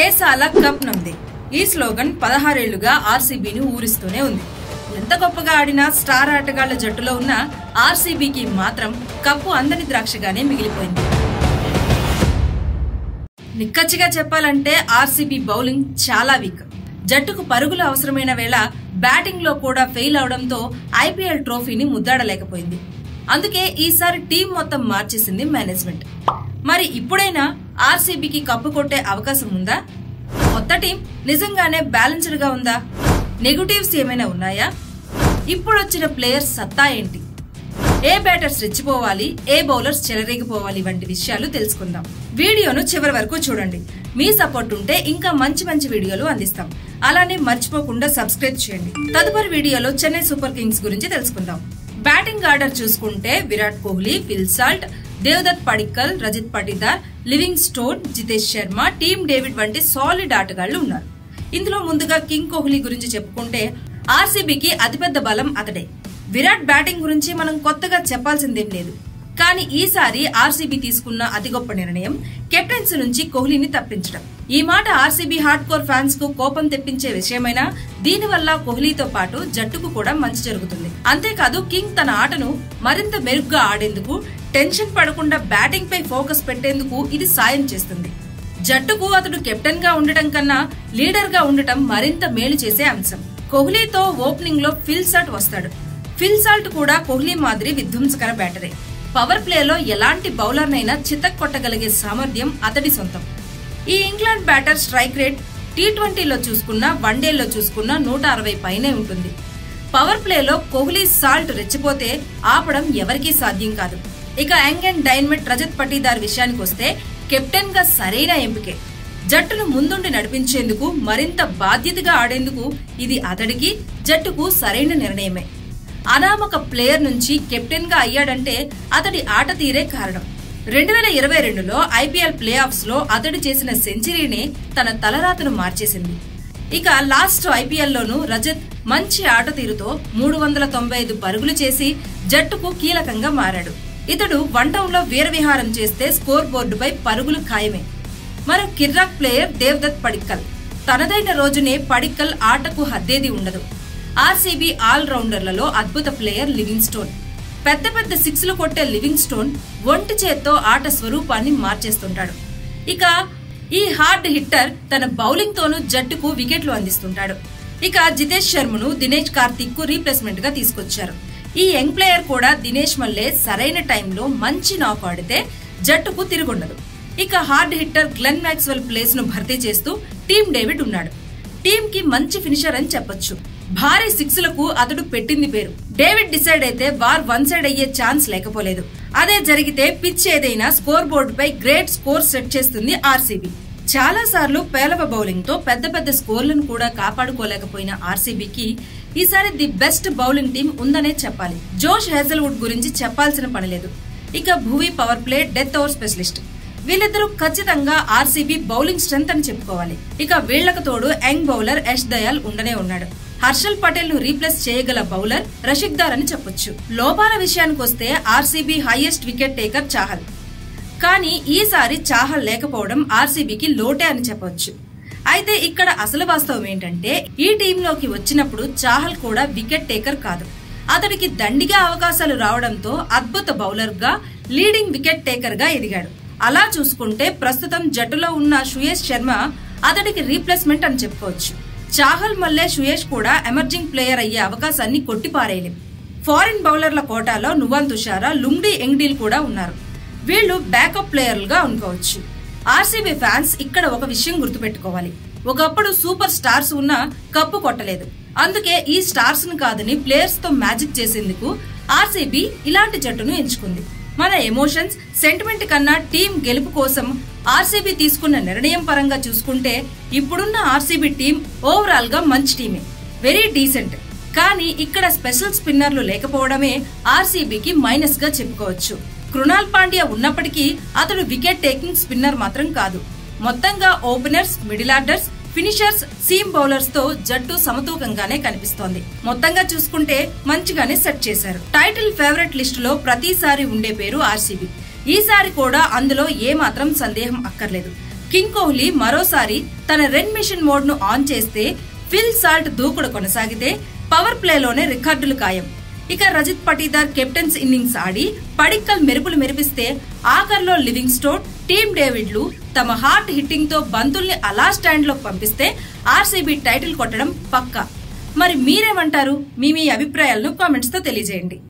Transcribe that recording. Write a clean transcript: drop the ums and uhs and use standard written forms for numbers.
ఏసాల cup నమ్దే ఈ slogan 16 ఏళ్లుగా ఆర్సీబీని ఊరిస్తూనే ఉంది. ఎంత గొప్పగా ఆడినా స్టార్ ఆటగాళ్ల జట్టులో ఉన్న ఆర్సీబీకి మాత్రం కప్పు అందని ద్రాక్షగానే మిగిలిపోయింది. నిక్కచ్చిగా చెప్పాలంటే ఆర్సీబీ బౌలింగ్ చాలా వీక్. జట్టుకు పరుగులు అవసరమైన వేళ బ్యాటింగ్ లో కూడా ఫెయిల్ అవడంతో ఐపీఎల్ ట్రోఫీని ముద్దాడలేకపోయింది. అందుకే ఈసారి టీం మొత్తం మార్చేసింది మేనేజ్మెంట్. మరి ఇప్పుడైనా ఆర్సీబీకి కప్పు కొట్టే అవకాశం ఉందా? కొత్త టీం నిజంగానే బ్యాలెన్స్డ్ గా ఉందా? నెగటివ్స్ ఏమైనా ఉన్నాయా? ఇప్పుడొచ్చిన ప్లేయర్స్ సత్తా ఏంటి? ఏ బ్యాటర్స్ రెచ్చిపోవాలి, ఏ బౌలర్స్ చెలరేగిపోవాలి వంటి విషయాలు తెలుసుకుందాం. వీడియోను చివరి వరకు చూడండి. మీ సపోర్ట్ ఉంటే ఇంకా మంచి మంచి వీడియోలు అందిస్తాం. అలానే మర్చిపోకుండా సబ్స్క్రైబ్ చేయండి. తదుపరి వీడియోలో చెన్నై సూపర్ కింగ్స్ గురించి తెలుసుకుందాం. బ్యాటింగ్ ఆర్డర్ చూసుకుంటే Virat Kohli, Phil Salt, Devdutt Padikkal, Rajith Patidar, living stone, Jitesh Sharma, team David వంటి సాలిడ్ ఆటగాళ్లు ఉన్నారు. ఇందులో ముందుగా కింగ్ కోహ్లీ గురించి చెప్పుకుంటే ఆర్సీబీకి అతిపెద్ద బలం అతడే. విరాట్ బ్యాటింగ్ గురించి మనం కొత్తగా చెప్పాల్సిందేం లేదు. కానీ ఈసారి ఆర్సీబీ తీసుకున్న అతి గొప్ప నిర్ణయం కెప్టెన్సీ నుంచి కోహ్లీని తప్పించడం. ఈ మాట ఆర్సీబీ హార్డ్ కోర్ ఫ్యాన్స్ కు కోపం తెప్పించే విషయమైనా దీనివల్ల కోహ్లీతో పాటు జట్టుకు కూడా మంచి జరుగుతుంది. అంతేకాదు కింగ్ తన ఆటను మరింత మెరుగ్గా ఆడేందుకు, టెన్షన్ పడకుండా బ్యాటింగ్ పై ఫోకస్ పెట్టేందుకు ఇది సాయం చేస్తుంది. జట్టుకు అతడు కెప్టెన్ గా ఉండటం కన్నా లీడర్ గా ఉండటం మరింత మేలు చేసే అంశం. కోహ్లీతో ఓపెనింగ్ లో ఫిల్ సాల్ట్ వస్తాడు. ఫిల్ సాల్ట్ కూడా కోహ్లీ మాదిరి విధ్వంసకర బ్యాటరే. పవర్ ప్లేలో ఎలాంటి బౌలర్నైనా చితక్ కొట్టగలిగే సామర్థ్యం అతడి సొంతం. ఈ ఇంగ్లాండ్ బ్యాటర్ స్ట్రైక్ రేట్ టీ20లో చూసుకున్నా, వన్డేల్లో చూసుకున్నా 160 పైనే ఉంటుంది. పవర్ ప్లేలో కోహ్లీ సాల్ట్ రెచ్చిపోతే ఆపడం ఎవరికీ సాధ్యం కాదు. ఇక young and dynamic Rajat Patidar విషయానికి వస్తే కెప్టెన్ గా సరైన ఎంపికే. జట్టును ముందుండి నడిపించేందుకు, మరింత బాధ్యతగా ఆడేందుకు ఇది అతడికి, జట్టుకు సరైన నిర్ణయమే. అనామక ప్లేయర్ నుంచి కెప్టెన్ గా అయ్యాడంటే అతడి ఆట తీరే కారణం. 2022లో ఐపీఎల్ ప్లే ఆఫ్స్ లో అతడు చేసిన సెంచరీనే తన తలరాతను మార్చేసింది. ఇక లాస్ట్ ఐపీఎల్ లోనూ రజత్ మంచి ఆట తీరుతో 395 పరుగులు చేసి జట్టుకు కీలకంగా మారాడు. ఇతడు వన్ డౌన్ లో వీరవిహారం చేస్తే స్కోర్ బోర్డుపై పరుగులు ఖాయమే. మరో కిర్రాక్ ప్లేయర్ దేవదత్ పడిక్కల్. తనదైన రోజునే పడిక్కల్ ఆటకు హద్దేది ఉండదు. ఆర్సీబీ ఆల్ రౌండర్లలో అద్భుత ప్లేయర్ లివింగ్ స్టోన్. పెద్ద పెద్ద సిక్స్లు కొట్టే లివింగ్ స్టోన్ ఒంటి చేత్తో ఆట స్వరూపాన్ని మార్చేస్తుంటాడు. ఇక ఈ హార్డ్ హిట్టర్ తన బౌలింగ్ తోనూ జట్టుకు వికెట్లు అందిస్తుంటాడు. ఇక జితేష్ శర్మను దినేష్ కార్తిక్ కు రీప్లేస్మెంట్ గా తీసుకొచ్చారు. ఈ యంగ్ ప్లేయర్ కూడా దినేష్ మల్లే సరైన టైంలో మంచి నాక్ ఆడితే జట్టుకు తిరుగుండదు. ఇక hard hitter Glenn Maxwell place ను భర్తీ చేస్తూ టీమ్ డేవిడ్ ఉన్నాడు. టీమ్ కి మంచి ఫినిషర్ అని చెప్పొచ్చు. భారీ సిక్స్లకు అతడు పెట్టింది పేరు. డేవిడ్ డిసైడ్ అయితే వార్ వన్ సైడ్ అయ్యే ఛాన్స్ లేకపోలేదు. అదే జరిగితే పిచ్ ఏదైనా స్కోర్ బోర్డుపై గ్రేట్ స్కోర్ సెట్ చేస్తుంది ఆర్సీబీ. చాలా సార్లు పేలవ బౌలింగ్ తో పెద్ద పెద్ద స్కోర్లను కూడా కాపాడుకోలేకపోయిన ఆర్సీబీకి ఈసారి ది బెస్ట్ బౌలింగ్ టీం ఉందనే చెప్పాలి. జోష్ హేజల్వుడ్ గురించి చెప్పాల్సిన పనిలేదు. ఇక Bhuvi power play, death over specialist. వీళ్ళిద్దరూ ఖచ్చితంగా ఆర్సీబీ బౌలింగ్ స్ట్రెంత్ అని చెప్పుకోవాలి. ఇక వీళ్లకు తోడు యంగ్ బౌలర్ యష్ దయాల్ ఉండనే ఉన్నాడు. హర్షల్ పటేల్ ను రీప్లేస్ చేయగల బౌలర్ రషీద్ దార్ అని చెప్పొచ్చు. లోపాల విషయానికి వస్తే RCB highest wicket taker Chahal. కానీ ఈసారి చాహల్ లేకపోవడం ఆర్సీబీకి లోటే అని చెప్పొచ్చు. అయితే ఇక్కడ అసలు వాస్తవం ఏంటంటే ఈ టీంలోకి వచ్చినప్పుడు చాహల్ కూడా వికెట్ టేకర్ కాదు. అతడికి దండిగా అవకాశాలు రావడంతో అద్భుత బౌలర్ గా, లీడింగ్ వికెట్ టేకర్ గా ఎదిగాడు. అలా చూసుకుంటే ప్రస్తుతం జట్టులో ఉన్న సుయేష్ శర్మ అతడికి రీప్లేస్మెంట్ అని చెప్పుకోవచ్చు. చాహల్ మల్లే, సుయేష్ కూడా ఎమర్జింగ్ ప్లేయర్ అయ్యే అవకాశాన్ని కొట్టిపారేయలేం. ఫారిన్ బౌలర్ల కోటాలో నువాన్ తుషారా, లుంగ్డీ ఎంగ్డీల్ కూడా ఉన్నారు. వీళ్లు బ్యాకప్ ప్లేయర్లుగా అనుకోవచ్చు. ఆర్సీబీ ఫ్యాన్స్ ఇక్కడ ఒక విషయం గుర్తుపెట్టుకోవాలి. ఒకప్పుడు సూపర్ స్టార్స్ ఉన్నా కప్పు కొట్టలేదు. అందుకే ఈ స్టార్స్ ను కాదని ప్లేయర్స్ తో మ్యాజిక్ చేసేందుకు ఆర్సీబీ ఇలాంటి జట్టును ఎంచుకుంది. మన ఎమోషన్స్, సెంటిమెంట్ కన్నా టీం గెలుపు కోసం ఆర్సీబీ తీసుకున్న నిర్ణయం పరంగా చూసుకుంటే ఇప్పుడున్న ఆర్సీబీ టీం ఓవరాల్ గా మంచి టీమే, వెరీ డీసెంట్. కానీ ఇక్కడ స్పెషల్ స్పిన్నర్లు లేకపోవడమే ఆర్సీబీకి మైనస్ గా చెప్పుకోవచ్చు. కృణాల్ పాండ్యా ఉన్నప్పటికీ అతడు వికెట్ టేకింగ్ స్పిన్నర్ మాత్రం కాదు. మొత్తంగా openers, middle orders, finishers, seam bowlers తో జట్టు సమతూకంగానే కనిపిస్తోంది. మొత్తంగా చూసుకుంటే మంచిగానే సెట్ చేశారు. టైటిల్ ఫేవరెట్ లిస్టులో ప్రతిసారి ఉండే పేరు ఆర్సీబీ. ఈసారి కూడా అందులో ఏమాత్రం సందేహం అక్కర్లేదు. కింగ్ కోహ్లీ మరోసారి తన రెన్ మిషన్ మోడ్ ను ఆన్ చేస్తే ఫిల్ సాల్ట్ దూకుడు కొనసాగితే పవర్ ప్లేలోనే రికార్డులు ఖాయం. ఇక రజిత్ పటీదార్ కెప్టెన్స్ ఇన్నింగ్స్ ఆడి పడిక్కల్ మెరుపులు మెరిపిస్తే ఆఖర్లో లివింగ్ స్టోన్, టీమ్ డేవిడ్లు తమ హార్ట్ హిట్టింగ్ తో బంతుల్ని అలా స్టాండ్ లోకి పంపిస్తే ఆర్సీబీ టైటిల్ కొట్టడం పక్కా. మరి మీరేమంటారు? మీ అభిప్రాయాలను కామెంట్స్ తో తెలియజేయండి.